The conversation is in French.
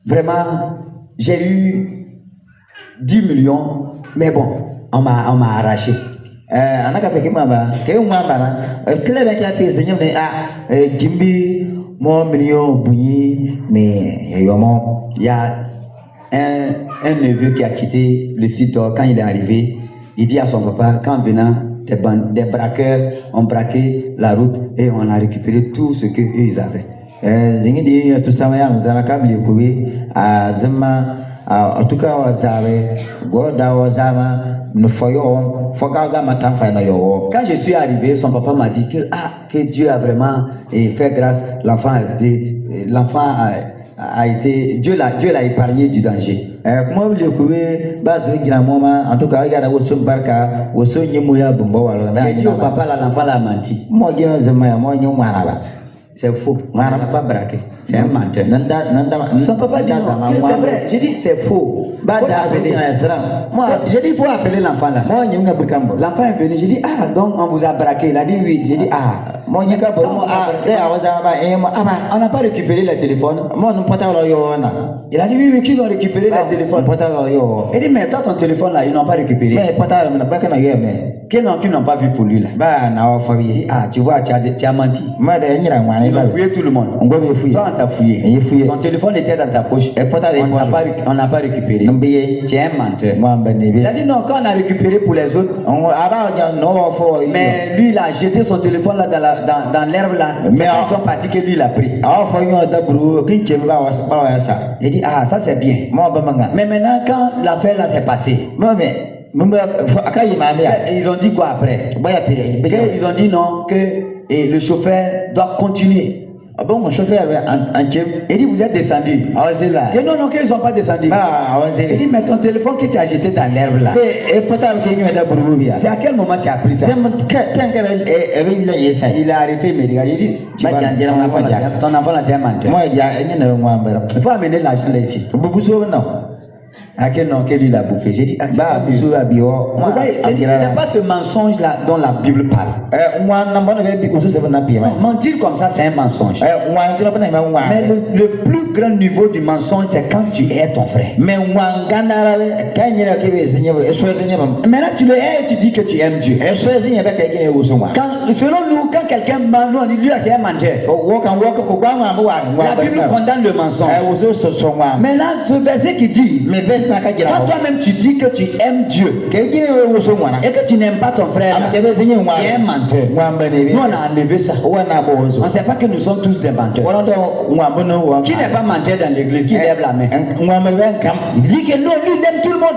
Vraiment, j'ai eu 10 millions, mais bon, on m'a arraché. On a qu'à payer ma très bien qu'il a payé, Seigneur, Jimbi, mon million, bouilli, mais il y a un neveu qui a quitté le site quand il est arrivé. Il dit à son papa, quand venant, des braqueurs ont braqué la route et on a récupéré tout ce qu'ils avaient. Tout ça, en tout cas, quand je suis arrivé, son papa m'a dit que Dieu a vraiment fait grâce. L'enfant a été, Dieu l'a épargné du danger. Comment vous le en tout cas, il y a aussi barca, aussi j'ai dit au papa, l'enfant l'a menti. C'est faux. On n'a pas braqué. C'est un menteur. Son papa dit non, c'est vrai. J'ai dit c'est faux. Moi, j'ai dit il faut appeler l'enfant là. L'enfant est venu. J'ai dit donc on vous a braqué. Il a dit oui. J'ai dit on n'a pas récupéré le téléphone. Il a dit oui, qu'ils ont récupéré le téléphone. Il dit mais toi ton téléphone là, ils n'ont pas récupéré. Qu'ils n'ont pas vu pour lui là. Tu vois, tu as menti. Ils ont fouillé tout le monde. Toi, on t'a fouillé. Ton téléphone était dans ta poche. On n'a pas récupéré. Tu es un menteur. Il a dit non, quand on a récupéré pour les autres, mais lui, il a jeté son téléphone là dans l'herbe là. Mais ils sont partis que lui, il a pris. Il dit ça c'est bien. Mais maintenant, quand l'affaire là s'est passée, ils ont dit quoi après? Ils ont dit non, que le chauffeur doit continuer. Mon chauffeur il dit vous êtes descendu. Que non, qu'ils ne sont pas descendus. Il dit mais ton téléphone que tu as jeté dans l'herbe là, c'est à quel moment tu as pris ça? Il a arrêté, il me regarde, il dit ton enfant là c'est un menteur. Il faut amener l'argent là ici. Que lui l'a bouffé. J'ai dit, c'est pas ce mensonge là dont la Bible parle. Mentir comme ça, c'est un mensonge. Mais le plus grand niveau du mensonge, c'est quand tu hais ton frère. Maintenant, tu le hais et tu dis que tu aimes Dieu. Selon nous, quand quelqu'un ment, nous on dit lui, c'est un menteur. La Bible condamne le mensonge. Maintenant, ce verset qui dit, quand toi-même tu dis que tu aimes Dieu et que tu n'aimes pas ton frère, tu es un menteur. Nous on a enlevé ça. On ne sait pas que nous sommes tous des menteurs. Qui n'est pas menteur dans l'église, qui lève la main? Il dit que non, lui il aime tout le monde.